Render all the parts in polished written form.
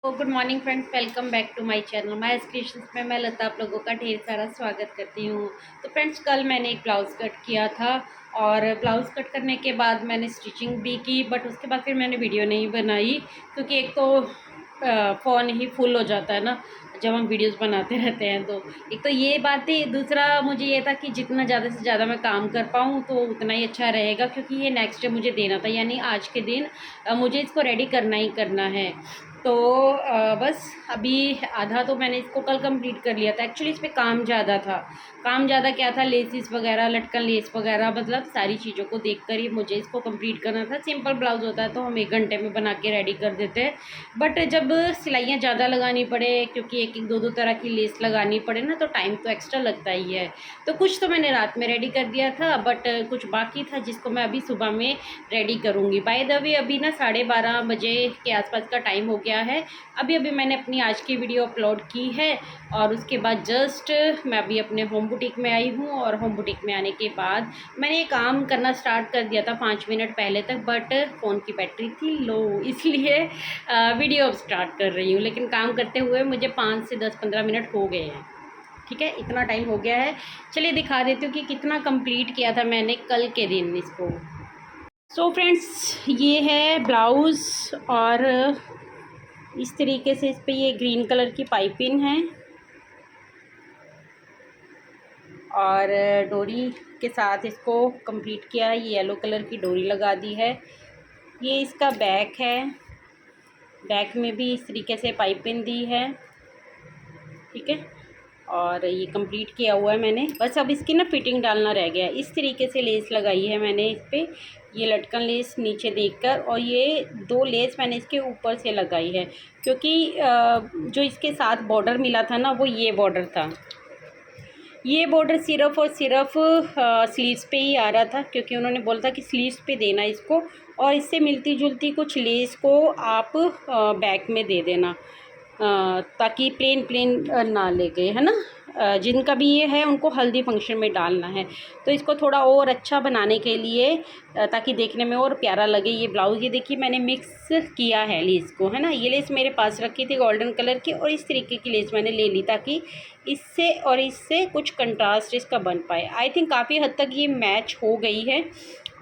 Good morning friends, welcome back to my channel my creations में मैं लता आप लोगों का ढेर सारा स्वागत करती हूँ। तो फ्रेंड्स, कल मैंने एक ब्लाउज़ कट किया था और ब्लाउज़ कट करने के बाद मैंने स्टिचिंग भी की, बट उसके बाद फिर मैंने वीडियो नहीं बनाई क्योंकि एक तो फ़ोन ही फुल हो जाता है ना जब हम वीडियोस बनाते रहते हैं। तो एक तो ये बात थी, दूसरा मुझे ये था कि जितना ज़्यादा से ज़्यादा मैं काम कर पाऊँ तो उतना ही अच्छा रहेगा, क्योंकि ये नेक्स्ट डे मुझे देना था, यानी आज के दिन मुझे इसको रेडी करना ही करना है। तो बस अभी आधा तो मैंने इसको कल कंप्लीट कर लिया था। एक्चुअली इस पे काम ज़्यादा था। काम ज़्यादा क्या था, लेसिस वगैरह, लटकन लेस वगैरह, मतलब सारी चीज़ों को देखकर ही मुझे इसको कंप्लीट करना था। सिंपल ब्लाउज़ होता है तो हम 1 घंटे में बना के रेडी कर देते हैं, बट जब सिलाइयाँ ज़्यादा लगानी पड़े, क्योंकि एक एक दो दो तरह की लेस लगानी पड़े ना, तो टाइम तो एक्स्ट्रा लगता ही है। तो कुछ तो मैंने रात में रेडी कर दिया था, बट कुछ बाकी था जिसको मैं अभी सुबह में रेडी करूँगी। बाय द वे अभी ना 12:30 बजे के आसपास का टाइम हो गया है। अभी अभी मैंने अपनी आज की वीडियो अपलोड की है और उसके बाद जस्ट मैं अभी अपने होम बुटीक में आई हूँ, और होम बुटीक में आने के बाद मैंने काम करना स्टार्ट कर दिया था 5 मिनट पहले तक, बट फ़ोन की बैटरी थी लो, इसलिए वीडियो अब स्टार्ट कर रही हूँ। लेकिन काम करते हुए मुझे 5 से 10-15 मिनट हो गए हैं। ठीक है, इतना टाइम हो गया है। चलिए दिखा देती हूँ कि कितना कंप्लीट किया था मैंने कल के दिन इसको। सो फ्रेंड्स, ये है ब्लाउज़ और इस तरीके से इस पे ये ग्रीन कलर की पाइपिंग है और डोरी के साथ इसको कंप्लीट किया है। ये येलो कलर की डोरी लगा दी है। ये इसका बैक है, बैक में भी इस तरीके से पाइपिंग दी है। ठीक है, और ये कंप्लीट किया हुआ है मैंने। बस अब इसकी ना फिटिंग डालना रह गया है। इस तरीके से लेस लगाई है मैंने इस पर, ये लटकन लेस नीचे देखकर, और ये 2 लेस मैंने इसके ऊपर से लगाई है, क्योंकि जो इसके साथ बॉर्डर मिला था ना, वो ये बॉर्डर था। ये बॉर्डर सिर्फ़ और सिर्फ स्लीव्स पे ही आ रहा था, क्योंकि उन्होंने बोला था कि स्लीव्स पे देना इसको, और इससे मिलती जुलती कुछ लेस को आप बैक में दे देना, ताकि प्लेन प्लेन ना लगे, है ना। जिनका भी ये है उनको हल्दी फंक्शन में डालना है, तो इसको थोड़ा और अच्छा बनाने के लिए, ताकि देखने में और प्यारा लगे ये ब्लाउज़। ये देखिए मैंने मिक्स किया है लेस को, है ना। ये लेस मेरे पास रखी थी गोल्डन कलर की, और इस तरीके की लेस मैंने ले ली ताकि इससे और इससे कुछ कंट्रास्ट इसका बन पाए। आई थिंक काफ़ी हद तक ये मैच हो गई है।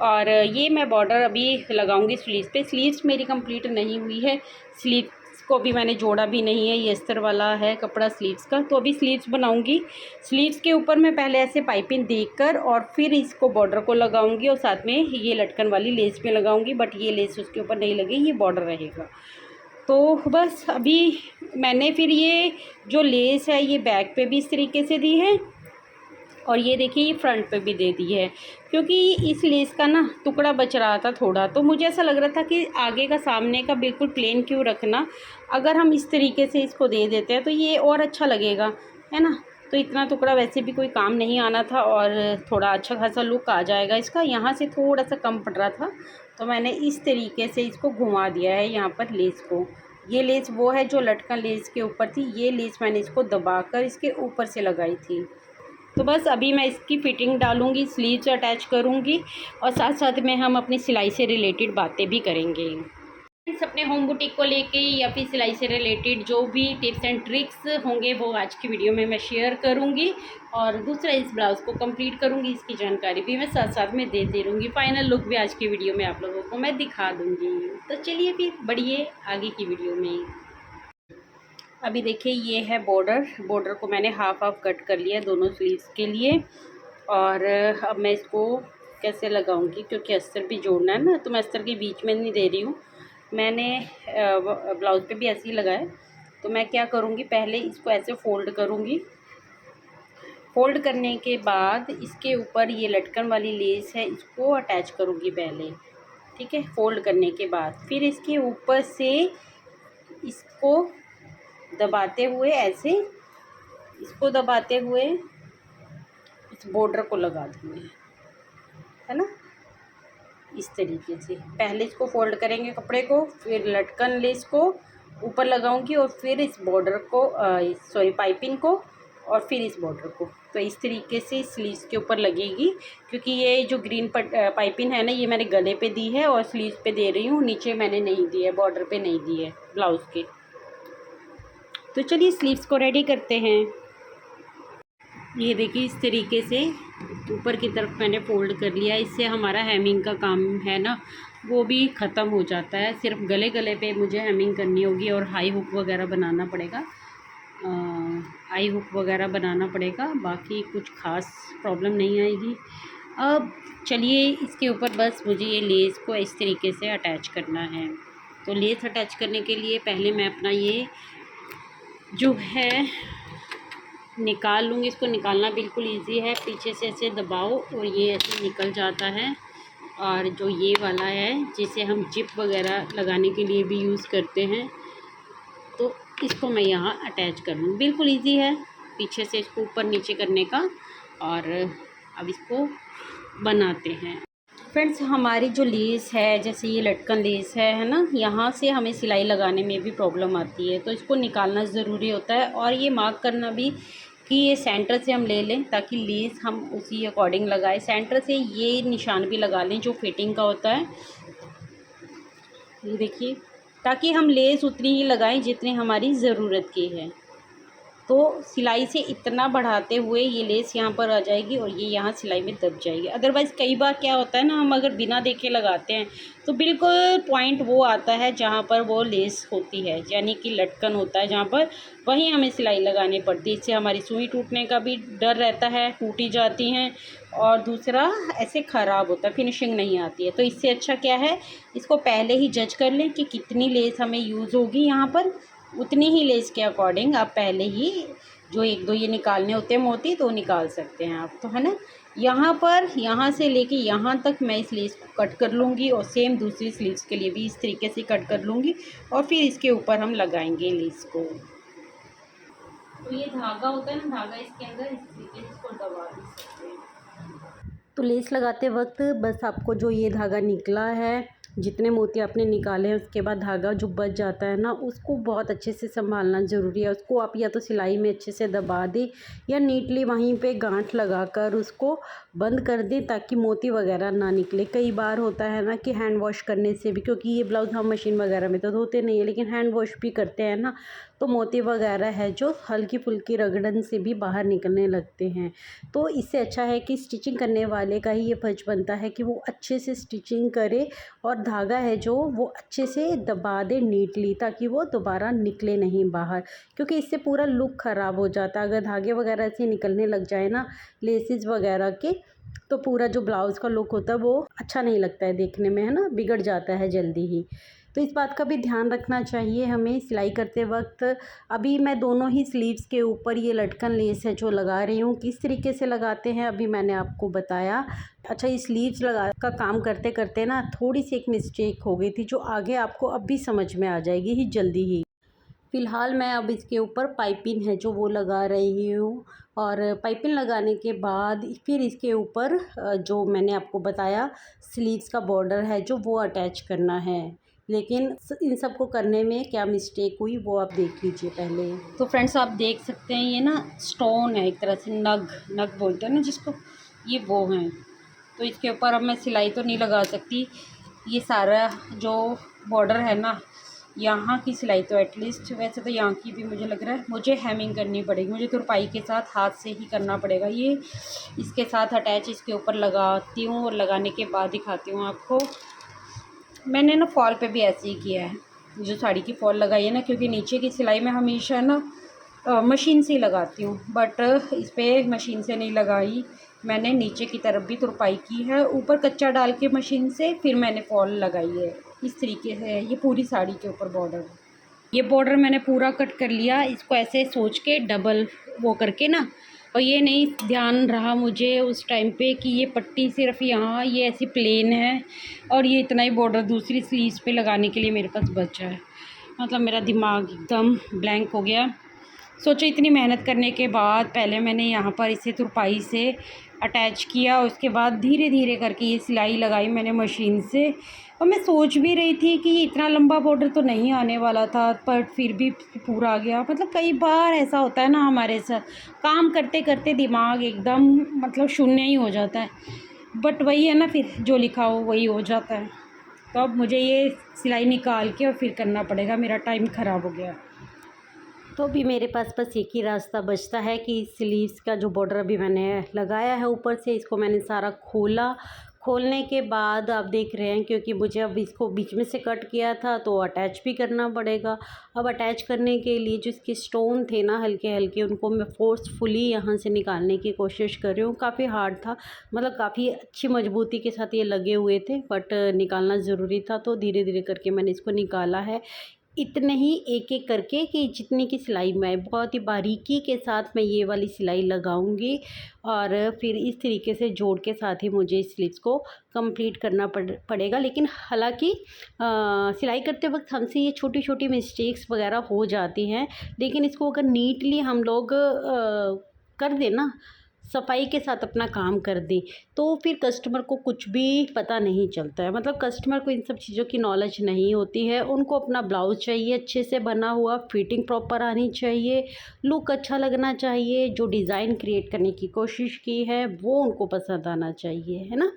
और ये मैं बॉर्डर अभी लगाऊंगी स्लीव्स पे। स्लीव्स मेरी कंप्लीट नहीं हुई है, स्लीव्स को भी मैंने जोड़ा भी नहीं है। ये अस्तर वाला है कपड़ा स्लीव्स का, तो अभी स्लीव्स बनाऊंगी। स्लीव्स के ऊपर मैं पहले ऐसे पाइपिंग देकर और फिर इसको बॉर्डर को लगाऊंगी, और साथ में ये लटकन वाली लेस पे लगाऊंगी, बट ये लेस उसके ऊपर नहीं लगेगी, ये बॉर्डर रहेगा। तो बस अभी मैंने फिर ये जो लेस है ये बैक पे भी इस तरीके से दी है, और ये देखिए ये फ्रंट पे भी दे दी है, क्योंकि इस लेस का ना टुकड़ा बच रहा था थोड़ा, तो मुझे ऐसा लग रहा था कि आगे का सामने का बिल्कुल प्लेन क्यों रखना, अगर हम इस तरीके से इसको दे देते हैं तो ये और अच्छा लगेगा, है ना। तो इतना टुकड़ा वैसे भी कोई काम नहीं आना था, और थोड़ा अच्छा खासा लुक आ जाएगा इसका। यहाँ से थोड़ा सा कम पड़ रहा था, तो मैंने इस तरीके से इसको घुमा दिया है यहाँ पर लेस को। ये लेस वो है जो लटकन लेस के ऊपर थी, ये लेस मैंने इसको दबाकर इसके ऊपर से लगाई थी। तो बस अभी मैं इसकी फ़िटिंग डालूँगी, स्लीव्स अटैच करूँगी, और साथ साथ में हम अपनी सिलाई से रिलेटेड बातें भी करेंगे। अपने होम बुटीक को लेके या फिर सिलाई से रिलेटेड जो भी टिप्स एंड ट्रिक्स होंगे वो आज की वीडियो में मैं शेयर करूँगी, और दूसरा इस ब्लाउज़ को कंप्लीट करूँगी, इसकी जानकारी भी मैं साथ साथ में देती रहूँगी। फाइनल लुक भी आज की वीडियो में आप लोगों को मैं दिखा दूँगी। तो चलिए फिर बढ़िए आगे की वीडियो में। अभी देखिए ये है बॉर्डर। बॉर्डर को मैंने हाफ हाफ कट कर लिया दोनों स्लीव्स के लिए, और अब मैं इसको कैसे लगाऊंगी, क्योंकि अस्तर भी जोड़ना है ना, तो मैं अस्तर के बीच में नहीं दे रही हूँ। मैंने ब्लाउज़ पे भी ऐसे ही लगाया। तो मैं क्या करूँगी, पहले इसको ऐसे फ़ोल्ड करूँगी। फ़ोल्ड करने के बाद इसके ऊपर ये लटकन वाली लेस है, इसको अटैच करूँगी पहले। ठीक है, फ़ोल्ड करने के बाद फिर इसके ऊपर से इसको दबाते हुए ऐसे, इसको दबाते हुए इस बॉर्डर को लगा दूँगी, है ना। इस तरीके से पहले इसको फोल्ड करेंगे कपड़े को, फिर लटकन लेस को ऊपर लगाऊंगी, और फिर इस बॉर्डर को सॉरी पाइपिंग को, और फिर इस बॉर्डर को। तो इस तरीके से स्लीव्स के ऊपर लगेगी, क्योंकि ये जो ग्रीन पाइपिंग है ना, ये मैंने गले पे दी है और स्लीव्स पे दे रही हूँ, नीचे मैंने नहीं दी है, बॉर्डर पे नहीं दी है ब्लाउज़ के। तो चलिए स्लीव्स को रेडी करते हैं। ये देखिए इस तरीके से ऊपर की तरफ मैंने फ़ोल्ड कर लिया। इससे हमारा हेमिंग का काम है ना वो भी ख़त्म हो जाता है। सिर्फ गले गले पे मुझे हेमिंग करनी होगी और हाई हुक वगैरह बनाना पड़ेगा, आई हुक वगैरह बनाना पड़ेगा, बाकी कुछ ख़ास प्रॉब्लम नहीं आएगी। अब चलिए इसके ऊपर बस मुझे ये लेस को इस तरीके से अटैच करना है। तो लेस अटैच करने के लिए पहले मैं अपना ये जो है निकाल लूँगी। इसको निकालना बिल्कुल इजी है, पीछे से ऐसे दबाओ और ये ऐसे निकल जाता है। और जो ये वाला है जिसे हम जिप वगैरह लगाने के लिए भी यूज़ करते हैं, तो इसको मैं यहाँ अटैच कर लूँ। बिल्कुल इजी है पीछे से इसको ऊपर नीचे करने का। और अब इसको बनाते हैं। फ्रेंड्स हमारी जो लेस है, जैसे ये लटकन लेस है ना, यहाँ से हमें सिलाई लगाने में भी प्रॉब्लम आती है, तो इसको निकालना ज़रूरी होता है। और ये मार्क करना भी कि ये सेंटर से हम ले लें ताकि लेस हम उसी अकॉर्डिंग लगाएं। सेंटर से ये निशान भी लगा लें जो फिटिंग का होता है, ये देखिए, ताकि हम लेस उतनी ही लगाएं जितनी हमारी ज़रूरत की है। तो सिलाई से इतना बढ़ाते हुए ये लेस यहाँ पर आ जाएगी और ये यहाँ सिलाई में दब जाएगी। अदरवाइज़ कई बार क्या होता है ना, हम अगर बिना देखे लगाते हैं तो बिल्कुल पॉइंट वो आता है जहाँ पर वो लेस होती है, यानी कि लटकन होता है जहाँ पर, वहीं हमें सिलाई लगानी पड़ती है। इससे हमारी सुई टूटने का भी डर रहता है, टूटी जाती हैं, और दूसरा ऐसे ख़राब होता है, फिनिशिंग नहीं आती है। तो इससे अच्छा क्या है, इसको पहले ही जज कर लें कि कितनी लेस हमें यूज़ होगी यहाँ पर, उतनी ही लेस के अकॉर्डिंग आप पहले ही जो एक दो ये निकालने होते हैं मोती तो निकाल सकते हैं आप, तो है ना। यहाँ पर यहाँ से लेके यहाँ तक मैं इस लेस को कट कर लूँगी और सेम दूसरी स्लीव्स के लिए भी इस तरीके से कट कर लूँगी और फिर इसके ऊपर हम लगाएंगे लेस को। तो ये धागा होता है ना, धागा इसके अंदर इस तरीके से इसको दबा भी सकते हैं। तो लेस लगाते वक्त बस आपको जो ये धागा निकला है, जितने मोती आपने निकाले हैं, उसके बाद धागा जो बच जाता है ना, उसको बहुत अच्छे से संभालना ज़रूरी है। उसको आप या तो सिलाई में अच्छे से दबा दें या नीटली वहीं पे गांठ लगाकर उसको बंद कर दें ताकि मोती वगैरह ना निकले। कई बार होता है ना कि हैंड वॉश करने से भी, क्योंकि ये ब्लाउज़ हम मशीन वगैरह में तो धोते नहीं है, लेकिन हैंड वॉश भी करते हैं ना, तो मोती वगैरह है जो हल्की फुल्की रगड़न से भी बाहर निकलने लगते हैं। तो इससे अच्छा है कि स्टिचिंग करने वाले का ही ये फर्ज बनता है कि वो अच्छे से स्टिचिंग करे और धागा है जो वो अच्छे से दबा दे नीटली, ताकि वो दोबारा निकले नहीं बाहर, क्योंकि इससे पूरा लुक ख़राब हो जाता है। अगर धागे वगैरह से निकलने लग जाए ना लेसेस वगैरह के, तो पूरा जो ब्लाउज़ का लुक होता है वो अच्छा नहीं लगता है देखने में, है ना, बिगड़ जाता है जल्दी ही। तो इस बात का भी ध्यान रखना चाहिए हमें सिलाई करते वक्त। अभी मैं दोनों ही स्लीव्स के ऊपर ये लटकन लेस है जो लगा रही हूँ, किस तरीके से लगाते हैं अभी मैंने आपको बताया। अच्छा, ये स्लीव्स लगा का काम करते करते ना थोड़ी सी एक मिस्टेक हो गई थी जो आगे आपको अब भी समझ में आ जाएगी ही जल्दी ही। फ़िलहाल मैं अब इसके ऊपर पाइपिंग है जो वो लगा रही हूँ, और पाइपिंग लगाने के बाद फिर इसके ऊपर जो मैंने आपको बताया स्लीव्स का बॉर्डर है जो वो अटैच करना है। लेकिन इन सब को करने में क्या मिस्टेक हुई वो आप देख लीजिए पहले। तो फ्रेंड्स आप देख सकते हैं ये ना स्टोन है, एक तरह से नग नग बोलते हैं ना जिसको, ये वो हैं। तो इसके ऊपर अब मैं सिलाई तो नहीं लगा सकती, ये सारा जो बॉर्डर है ना यहाँ की सिलाई तो एटलीस्ट, वैसे तो यहाँ की भी मुझे लग रहा है मुझे हेमिंग करनी पड़ेगी, मुझे तुरपाई के साथ हाथ से ही करना पड़ेगा। ये इसके साथ अटैच इसके ऊपर लगाती हूँ और लगाने के बाद दिखाती हूँ आपको। मैंने ना फॉल पे भी ऐसे ही किया है, जो साड़ी की फॉल लगाई है ना, क्योंकि नीचे की सिलाई में हमेशा ना मशीन से ही लगाती हूँ, बट इस पर मशीन से नहीं लगाई मैंने, नीचे की तरफ भी तुरपाई की है, ऊपर कच्चा डाल के मशीन से फिर मैंने फॉल लगाई है। इस तरीके से है ये पूरी साड़ी के ऊपर बॉर्डर। ये बॉर्डर मैंने पूरा कट कर लिया, इसको ऐसे सोच के डबल वो करके ना, और ये नहीं ध्यान रहा मुझे उस टाइम पे कि ये पट्टी सिर्फ यहाँ ये ऐसी प्लेन है और ये इतना ही बॉर्डर दूसरी स्लीव्स पे लगाने के लिए मेरे पास बचा है। मतलब मेरा दिमाग एकदम ब्लैंक हो गया। सोचो इतनी मेहनत करने के बाद पहले मैंने यहाँ पर इसे तुरपाई से अटैच किया, उसके बाद धीरे धीरे करके ये सिलाई लगाई मैंने मशीन से। और मैं सोच भी रही थी कि इतना लंबा बॉर्डर तो नहीं आने वाला था, पर फिर भी पूरा आ गया। मतलब कई बार ऐसा होता है ना हमारे साथ, काम करते करते दिमाग एकदम मतलब शून्य ही हो जाता है, बट वही है ना, फिर जो लिखा हो वही हो जाता है। तो अब मुझे ये सिलाई निकाल के और फिर करना पड़ेगा, मेरा टाइम ख़राब हो गया। तो अभी मेरे पास बस एक ही रास्ता बचता है कि स्लीव्स का जो बॉर्डर अभी मैंने लगाया है ऊपर से, इसको मैंने सारा खोला। खोलने के बाद आप देख रहे हैं, क्योंकि मुझे अब इसको बीच में से कट किया था तो अटैच भी करना पड़ेगा। अब अटैच करने के लिए जो इसके स्टोन थे ना हल्के हल्के, उनको मैं फोर्सफुली यहाँ से निकालने की कोशिश कर रही हूँ। काफ़ी हार्ड था, मतलब काफ़ी अच्छी मजबूती के साथ ये लगे हुए थे, बट निकालना ज़रूरी था, तो धीरे धीरे करके मैंने इसको निकाला है। इतने ही एक एक करके कि जितनी की सिलाई मैं बहुत ही बारीकी के साथ मैं ये वाली सिलाई लगाऊंगी, और फिर इस तरीके से जोड़ के साथ ही मुझे इस स्लीव्स को कंप्लीट करना पड़ेगा। लेकिन हालांकि सिलाई करते वक्त हमसे ये छोटी छोटी मिस्टेक्स वगैरह हो जाती हैं, लेकिन इसको अगर नीटली हम लोग कर दें ना, सफाई के साथ अपना काम कर दें, तो फिर कस्टमर को कुछ भी पता नहीं चलता है। मतलब कस्टमर को इन सब चीज़ों की नॉलेज नहीं होती है। उनको अपना ब्लाउज़ चाहिए अच्छे से बना हुआ, फिटिंग प्रॉपर आनी चाहिए, लुक अच्छा लगना चाहिए, जो डिज़ाइन क्रिएट करने की कोशिश की है वो उनको पसंद आना चाहिए, है ना।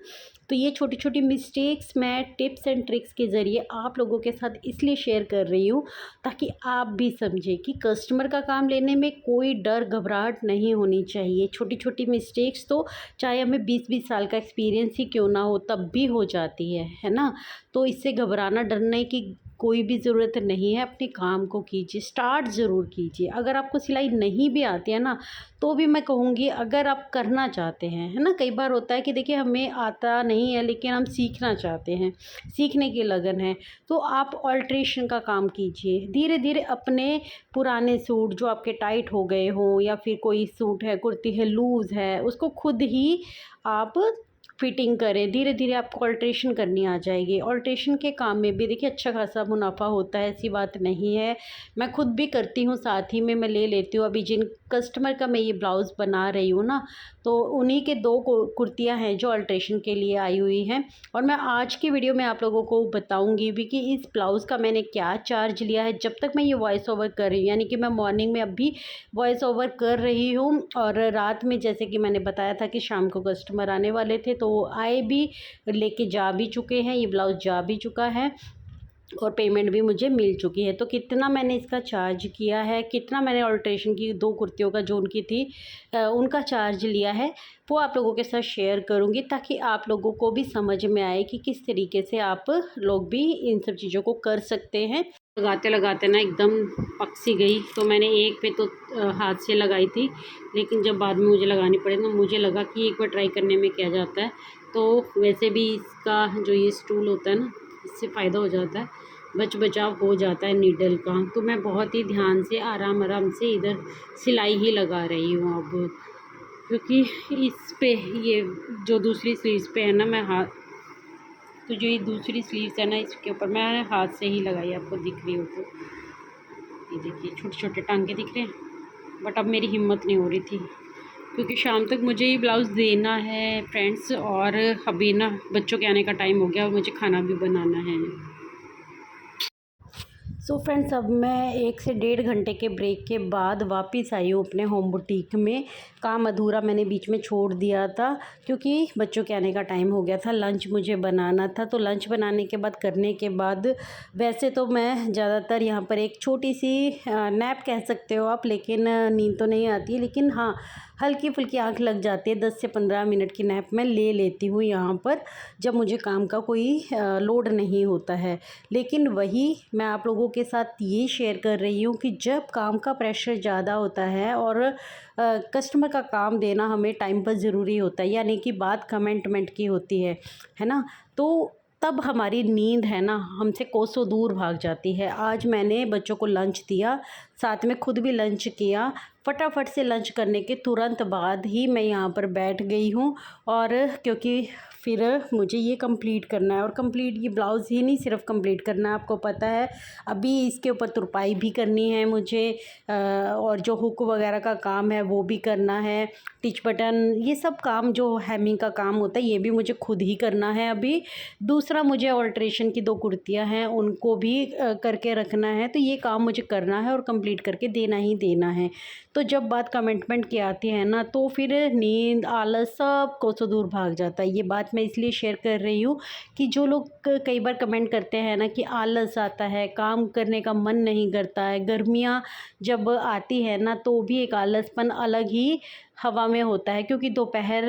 तो ये छोटी छोटी मिस्टेक्स मैं टिप्स एंड ट्रिक्स के ज़रिए आप लोगों के साथ इसलिए शेयर कर रही हूँ ताकि आप भी समझें कि कस्टमर का काम लेने में कोई डर घबराहट नहीं होनी चाहिए। छोटी छोटी मिस्टेक्स तो चाहे हमें 20-20 साल का एक्सपीरियंस ही क्यों ना हो तब भी हो जाती है ना। तो इससे घबराना डरने की कोई भी ज़रूरत नहीं है। अपने काम को कीजिए, स्टार्ट ज़रूर कीजिए। अगर आपको सिलाई नहीं भी आती है ना, तो भी मैं कहूँगी अगर आप करना चाहते हैं, है ना। कई बार होता है कि देखिए हमें आता नहीं है लेकिन हम सीखना चाहते हैं, सीखने की लगन है, तो आप ऑल्ट्रेशन का काम कीजिए। धीरे धीरे अपने पुराने सूट जो आपके टाइट हो गए हों, या फिर कोई सूट है, कुर्ती है लूज़ है, उसको खुद ही आप फिटिंग करें। धीरे धीरे आपको ऑल्ट्रेशन करनी आ जाएगी। ऑल्ट्रेशन के काम में भी देखिए अच्छा खासा मुनाफा होता है, ऐसी बात नहीं है। मैं खुद भी करती हूँ, साथ ही में मैं ले लेती हूँ। अभी जिन कस्टमर का मैं ये ब्लाउज़ बना रही हूँ ना, तो उन्हीं के 2 कुर्तियाँ हैं जो अल्ट्रेशन के लिए आई हुई हैं। और मैं आज की वीडियो में आप लोगों को बताऊँगी भी कि इस ब्लाउज़ का मैंने क्या चार्ज लिया है जब तक मैं ये वॉइस ओवर कर रही हूँ। यानी कि मैं मॉर्निंग में अभी वॉइस ओवर कर रही हूँ, और रात में जैसे कि मैंने बताया था कि शाम को कस्टमर आने वाले थे, तो आए भी, लेके जा भी चुके हैं, ये ब्लाउज़ जा भी चुका है और पेमेंट भी मुझे मिल चुकी है। तो कितना मैंने इसका चार्ज किया है, कितना मैंने ऑल्ट्रेशन की 2 कुर्तियों का जो उनकी थी उनका चार्ज लिया है, वो आप लोगों के साथ शेयर करूंगी ताकि आप लोगों को भी समझ में आए कि किस तरीके से आप लोग भी इन सब चीज़ों को कर सकते हैं। लगाते लगाते ना एकदम पक सी गई, तो मैंने एक पे तो हाथ से लगाई थी, लेकिन जब बाद में मुझे लगानी पड़ी तो मुझे लगा कि एक बार ट्राई करने में क्या जाता है। तो वैसे भी इसका जो ये स्टूल होता है ना, इससे फ़ायदा हो जाता है, बचाव हो जाता है नीडल का। तो मैं बहुत ही ध्यान से आराम आराम से इधर सिलाई ही लगा रही हूँ अब, क्योंकि इस पे ये जो दूसरी स्लीव्स पे है ना, मैं हाथ, तो जो ये दूसरी स्लीव्स है ना, इसके ऊपर मैं हाथ से ही लगाई, आपको दिख रही हो तो ये देखिए छोटे छोटे टांके दिख रहे हैं। बट अब मेरी हिम्मत नहीं हो रही थी, क्योंकि शाम तक मुझे ये ब्लाउज़ देना है फ्रेंड्स, और अभी ना बच्चों के आने का टाइम हो गया और मुझे खाना भी बनाना है। सो फ्रेंड्स, अब मैं 1 से 1.5 घंटे के ब्रेक के बाद वापस आई हूँ अपने होम बुटीक में। काम अधूरा मैंने बीच में छोड़ दिया था, क्योंकि बच्चों के आने का टाइम हो गया था, लंच मुझे बनाना था। तो लंच बनाने के बाद, करने के बाद, वैसे तो मैं ज़्यादातर यहाँ पर एक छोटी सी नैप कह सकते हो आप, लेकिन नींद तो नहीं आती है, लेकिन हाँ हल्की फुल्की आँख लग जाती है। 10 से 15 मिनट की नैप मैं ले लेती हूँ यहाँ पर, जब मुझे काम का कोई लोड नहीं होता है। लेकिन वही मैं आप लोगों के साथ ये शेयर कर रही हूँ कि जब काम का प्रेशर ज़्यादा होता है और कस्टमर का काम देना हमें टाइम पर ज़रूरी होता है, यानी कि बात कमिटमेंट की होती है ना, तो तब हमारी नींद है ना हमसे कोसों दूर भाग जाती है। आज मैंने बच्चों को लंच दिया, साथ में खुद भी लंच किया। फटाफट से लंच करने के तुरंत बाद ही मैं यहाँ पर बैठ गई हूँ, और क्योंकि फिर मुझे ये कंप्लीट करना है। और कंप्लीट ये ब्लाउज़ ही नहीं, सिर्फ कंप्लीट करना है, आपको पता है अभी इसके ऊपर तुरपाई भी करनी है मुझे, और जो हुक वगैरह का काम है वो भी करना है, टिच बटन, ये सब काम जो हेमिंग का काम होता है ये भी मुझे खुद ही करना है। अभी दूसरा मुझे ऑल्ट्रेशन की 2 कुर्तियाँ हैं उनको भी करके रखना है, तो ये काम मुझे करना है और कंप्लीट करके देना ही देना है। तो जब बात कमिटमेंट की आती है ना, तो फिर नींद, आलस सब कोसों दूर भाग जाता है। ये बात मैं इसलिए शेयर कर रही हूँ कि जो लोग कई बार कमेंट करते हैं ना कि आलस आता है, काम करने का मन नहीं करता है, गर्मियाँ जब आती है ना तो भी एक आलसपन अलग ही हवा में होता है, क्योंकि दोपहर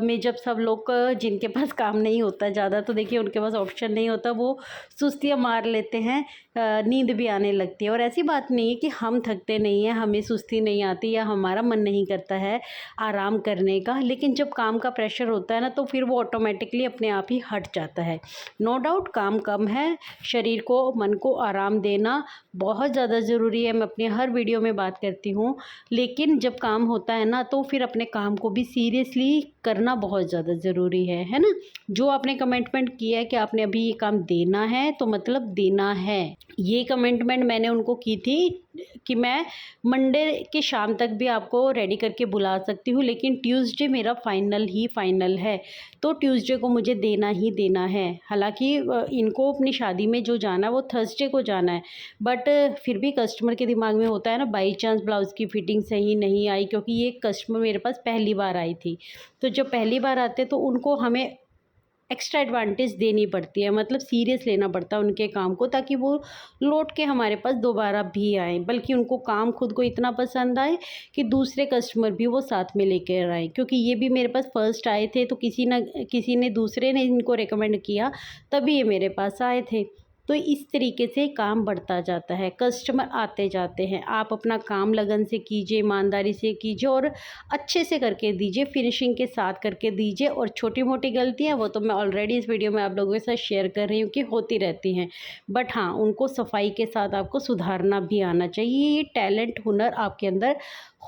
में जब सब लोग जिनके पास काम नहीं होता ज़्यादा, तो देखिए उनके पास ऑप्शन नहीं होता, वो सुस्तियाँ मार लेते हैं, नींद भी आने लगती है। और ऐसी बात नहीं है कि हम थकते नहीं हैं, हमें सुस्ती नहीं आती या हमारा मन नहीं करता है आराम करने का, लेकिन जब काम का प्रेशर होता है ना तो फिर वो ऑटोमेटिकली अपने आप ही हट जाता है। नो डाउट काम कम है, शरीर को मन को आराम देना बहुत ज़्यादा ज़रूरी है, मैं अपनी हर वीडियो में बात करती हूँ, लेकिन जब काम होता है ना तो फिर अपने काम को भी सीरियसली करना बहुत ज़्यादा ज़रूरी है ना। जो आपने कमिटमेंट किया है कि आपने अभी ये काम देना है तो मतलब देना है। ये कमिटमेंट मैंने उनको की थी कि मैं मंडे के शाम तक भी आपको रेडी करके बुला सकती हूँ, लेकिन ट्यूसडे मेरा फाइनल है, तो ट्यूसडे को मुझे देना ही देना है। हालांकि इनको अपनी शादी में जो जाना है वो थर्सडे को जाना है, बट फिर भी कस्टमर के दिमाग में होता है ना, बाई चांस ब्लाउज़ की फ़िटिंग सही नहीं आई, क्योंकि ये कस्टमर मेरे पास पहली बार आई थी, तो जब पहली बार आते तो उनको हमें एक्स्ट्रा एडवांटेज देनी पड़ती है, मतलब सीरियस लेना पड़ता है उनके काम को, ताकि वो लौट के हमारे पास दोबारा भी आए, बल्कि उनको काम खुद को इतना पसंद आए कि दूसरे कस्टमर भी वो साथ में लेकर आए। क्योंकि ये भी मेरे पास फर्स्ट आए थे, तो किसी ने दूसरे ने इनको रिकमेंड किया, तभी ये मेरे पास आए थे। तो इस तरीके से काम बढ़ता जाता है, कस्टमर आते जाते हैं। आप अपना काम लगन से कीजिए, ईमानदारी से कीजिए और अच्छे से करके दीजिए, फिनिशिंग के साथ करके दीजिए। और छोटी मोटी गलतियां वो तो मैं ऑलरेडी इस वीडियो में आप लोगों के साथ शेयर कर रही हूँ कि होती रहती हैं, बट हाँ उनको सफाई के साथ आपको सुधारना भी आना चाहिए। ये टैलेंट, हुनर आपके अंदर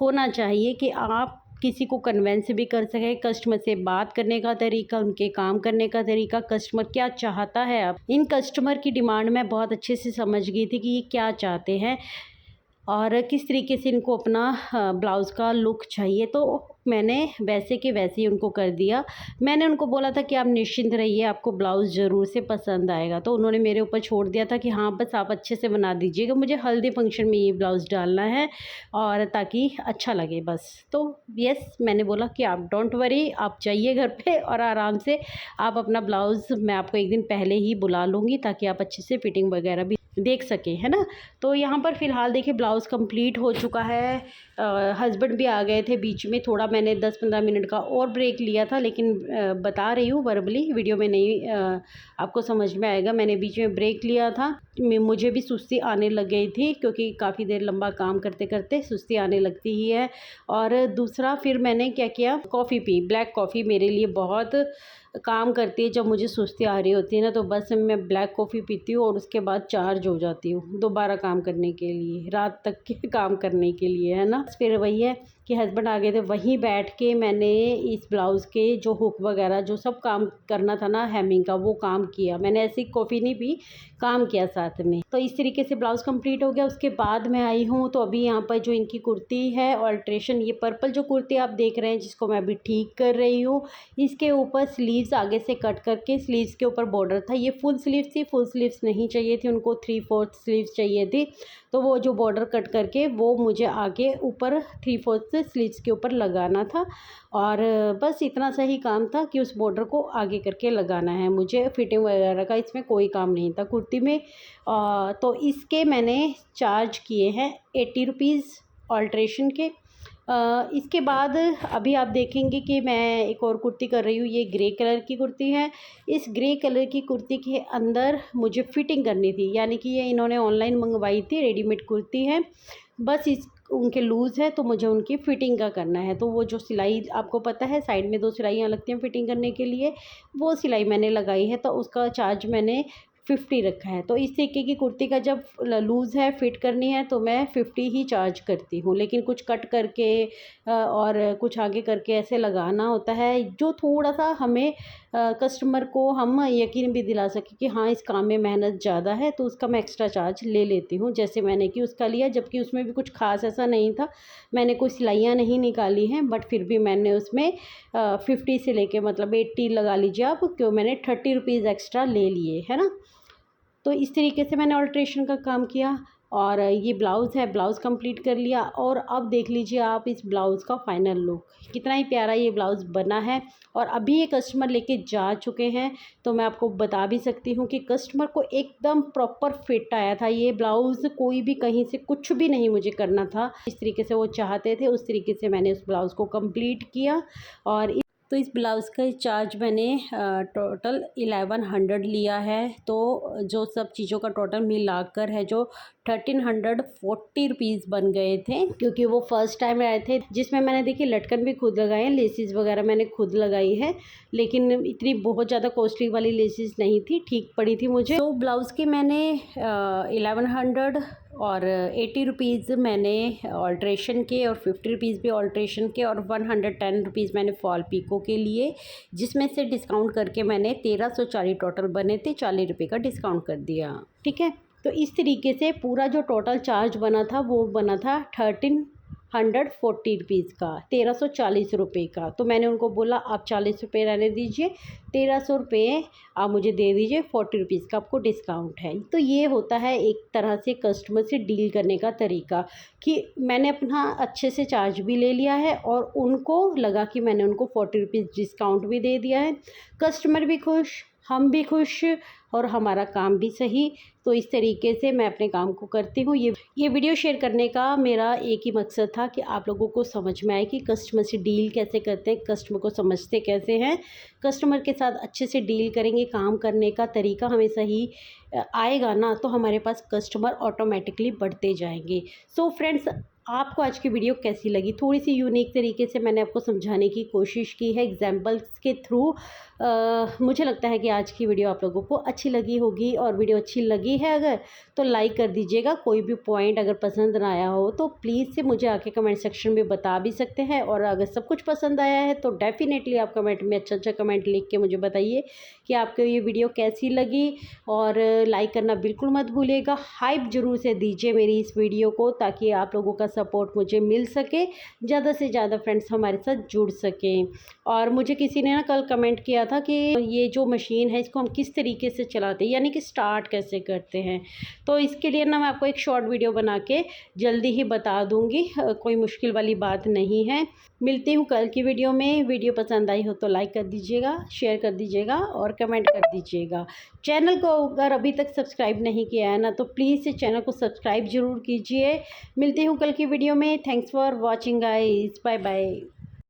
होना चाहिए कि आप किसी को कन्वेंस भी कर सके, कस्टमर से बात करने का तरीका, उनके काम करने का तरीका, कस्टमर क्या चाहता है। अब इन कस्टमर की डिमांड मैं बहुत अच्छे से समझ गई थी कि ये क्या चाहते हैं और किस तरीके से इनको अपना ब्लाउज़ का लुक चाहिए, तो मैंने वैसे के वैसे ही उनको कर दिया। मैंने उनको बोला था कि आप निश्चिंत रहिए, आपको ब्लाउज़ ज़रूर से पसंद आएगा, तो उन्होंने मेरे ऊपर छोड़ दिया था कि हाँ बस आप अच्छे से बना दीजिएगा, मुझे हल्दी फंक्शन में ये ब्लाउज़ डालना है और ताकि अच्छा लगे बस। तो यस, मैंने बोला कि आप डोंट वरी, आप जाइए घर पे और आराम से आप अपना ब्लाउज़, मैं आपको एक दिन पहले ही बुला लूँगी ताकि आप अच्छे से फिटिंग वगैरह भी देख सकें, है ना। तो यहाँ पर फ़िलहाल देखिए ब्लाउज़ कंप्लीट हो चुका है। हस्बैंड भी आ गए थे बीच में, थोड़ा मैंने 10-15 मिनट का और ब्रेक लिया था, लेकिन बता रही हूँ वर्बली, वीडियो में नहीं आपको समझ में आएगा। मैंने बीच में ब्रेक लिया था, मुझे भी सुस्ती आने लग गई थी, क्योंकि काफ़ी देर लंबा काम करते करते सुस्ती आने लगती ही है। और दूसरा फिर मैंने क्या किया, कॉफ़ी पी, ब्लैक कॉफ़ी मेरे लिए बहुत काम करती है। जब मुझे सुस्ती आ रही होती है ना, तो बस मैं ब्लैक कॉफ़ी पीती हूँ और उसके बाद चार्ज हो जाती हूँ दोबारा काम करने के लिए, रात तक के काम करने के लिए, है ना। फिर वही है कि हस्बैंड आ गए थे, वहीं बैठ के मैंने इस ब्लाउज़ के जो हुक वगैरह जो सब काम करना था ना हेमिंग का, वो काम किया। मैंने ऐसी कॉफ़ी नहीं पी, काम किया साथ में। तो इस तरीके से ब्लाउज़ कंप्लीट हो गया। उसके बाद मैं आई हूँ, तो अभी यहाँ पर जो इनकी कुर्ती है ऑल्ट्रेशन, ये पर्पल जो कुर्ती आप देख रहे हैं जिसको मैं अभी ठीक कर रही हूँ, इसके ऊपर स्लीव्स आगे से कट करके, स्लीव्स के ऊपर बॉर्डर था। ये फुल स्लीव्स थी, फुल स्लीव्स नहीं चाहिए थी उनको, 3/4 स्लीव्स चाहिए थी। तो वो जो बॉर्डर कट करके वो मुझे आगे ऊपर 3/4 स्लीव्स के ऊपर लगाना था, और बस इतना सा ही काम था कि उस बॉर्डर को आगे करके लगाना है मुझे। फिटिंग वगैरह का इसमें कोई काम नहीं था कुर्ती में। तो इसके मैंने चार्ज किए हैं 80 रुपीज़ ऑल्ट्रेशन के। इसके बाद अभी आप देखेंगे कि मैं एक और कुर्ती कर रही हूँ। ये ग्रे कलर की कुर्ती है। इस ग्रे कलर की कुर्ती के अंदर मुझे फ़िटिंग करनी थी, यानी कि ये इन्होंने ऑनलाइन मंगवाई थी, रेडीमेड कुर्ती है, बस इस उनके लूज़ है तो मुझे उनकी फ़िटिंग का करना है। तो वो जो सिलाई आपको पता है साइड में 2 सिलाइयाँ लगती हैं फ़िटिंग करने के लिए, वो सिलाई मैंने लगाई है, तो उसका चार्ज मैंने 50 रखा है। तो इस तरीके की कुर्ती का जब लूज़ है, फिट करनी है, तो मैं 50 ही चार्ज करती हूँ। लेकिन कुछ कट करके और कुछ आगे करके ऐसे लगाना होता है, जो थोड़ा-सा हमें कस्टमर को हम यकीन भी दिला सकें कि हाँ, इस काम में मेहनत ज़्यादा है, तो उसका मैं एक्स्ट्रा चार्ज ले लेती हूँ। जैसे मैंने कि उसका लिया, जबकि उसमें भी कुछ ख़ास ऐसा नहीं था। मैंने कोई सिलाइयाँ नहीं निकाली हैं, बट फिर भी मैंने उसमें 50 से लेके मतलब 80 लगा लीजिए आप, क्यों मैंने 30 रुपीज़ एक्स्ट्रा ले लिए, है ना। तो इस तरीके से मैंने ऑल्ट्रेशन का काम किया। और ये ब्लाउज़ है, ब्लाउज़ कंप्लीट कर लिया। और अब देख लीजिए आप इस ब्लाउज़ का फाइनल लुक, कितना ही प्यारा ये ब्लाउज़ बना है। और अभी ये कस्टमर लेके जा चुके हैं, तो मैं आपको बता भी सकती हूँ कि कस्टमर को एकदम प्रॉपर फिट आया था ये ब्लाउज़। कोई भी कहीं से कुछ भी नहीं मुझे करना था, जिस तरीके से वो चाहते थे उस तरीके से मैंने उस ब्लाउज़ को कंप्लीट किया। और तो इस ब्लाउज़ का चार्ज मैंने टोटल 1100 लिया है। तो जो सब चीज़ों का टोटल मिलाकर है जो 1340 रुपीज़ बन गए थे, क्योंकि वो फर्स्ट टाइम आए थे। जिसमें मैंने देखिए लटकन भी खुद लगाए हैं, लेसिस वगैरह मैंने खुद लगाई है, लेकिन इतनी बहुत ज़्यादा कॉस्टली वाली लेसिस नहीं थी, ठीक पड़ी थी मुझे। तो ब्लाउज़ की मैंने 1100 और 80 रुपीज़ मैंने ऑल्ट्रेशन के, और 50 रुपीज़ भी ऑल्ट्रेशन के, और 110 रुपीज़ मैंने फॉल पीको के लिए, जिसमें से डिस्काउंट करके मैंने 1340 टोटल बने थे, 40 रुपये का डिस्काउंट कर दिया। ठीक है, तो इस तरीके से पूरा जो टोटल चार्ज बना था वो बना था 1340 रुपीज़ का, 1340 रुपये का। तो मैंने उनको बोला आप 40 रुपये रहने दीजिए, 1300 रुपये आप मुझे दे दीजिए, 40 रुपीज़ का आपको डिस्काउंट है। तो ये होता है एक तरह से कस्टमर से डील करने का तरीका, कि मैंने अपना अच्छे से चार्ज भी ले लिया है और उनको लगा कि मैंने उनको 40 रुपीज़ डिस्काउंट भी दे दिया है। कस्टमर भी खुश, हम भी खुश, और हमारा काम भी सही। तो इस तरीके से मैं अपने काम को करती हूँ। ये वीडियो शेयर करने का मेरा एक ही मकसद था कि आप लोगों को समझ में आए कि कस्टमर से डील कैसे करते हैं, कस्टमर को समझते कैसे हैं। कस्टमर के साथ अच्छे से डील करेंगे, काम करने का तरीका हमें सही आएगा ना, तो हमारे पास कस्टमर ऑटोमेटिकली बढ़ते जाएंगे। सो फ्रेंड्स, आपको आज की वीडियो कैसी लगी? थोड़ी सी यूनिक तरीके से मैंने आपको समझाने की कोशिश की है एग्जाम्पल्स के थ्रू। मुझे लगता है कि आज की वीडियो आप लोगों को अच्छी लगी होगी, और वीडियो अच्छी लगी है अगर तो लाइक कर दीजिएगा। कोई भी पॉइंट अगर पसंद ना आया हो तो प्लीज़ से मुझे आके कमेंट सेक्शन में बता भी सकते हैं। और अगर सब कुछ पसंद आया है तो डेफ़िनेटली आप कमेंट में अच्छा कमेंट लिख के मुझे बताइए कि आपको ये वीडियो कैसी लगी। और लाइक करना बिल्कुल मत भूलिएगा, हाइप ज़रूर से दीजिए मेरी इस वीडियो को, ताकि आप लोगों का सपोर्ट मुझे मिल सके, ज़्यादा से ज़्यादा फ्रेंड्स हमारे साथ जुड़ सकें। और मुझे किसी ने ना कल कमेंट किया था कि ये जो मशीन है इसको हम किस तरीके से चलाते हैं, यानी कि स्टार्ट कैसे करते हैं। तो इसके लिए ना मैं आपको एक शॉर्ट वीडियो बना के जल्दी ही बता दूंगी, कोई मुश्किल वाली बात नहीं है। मिलती हूँ कल की वीडियो में। वीडियो पसंद आई हो तो लाइक कर दीजिएगा, शेयर कर दीजिएगा और कमेंट कर दीजिएगा। चैनल को अगर अभी तक सब्सक्राइब नहीं किया है ना तो प्लीज़ से चैनल को सब्सक्राइब ज़रूर कीजिए। मिलती हूँ कल की वीडियो में। Thanks for watching guys, bye bye.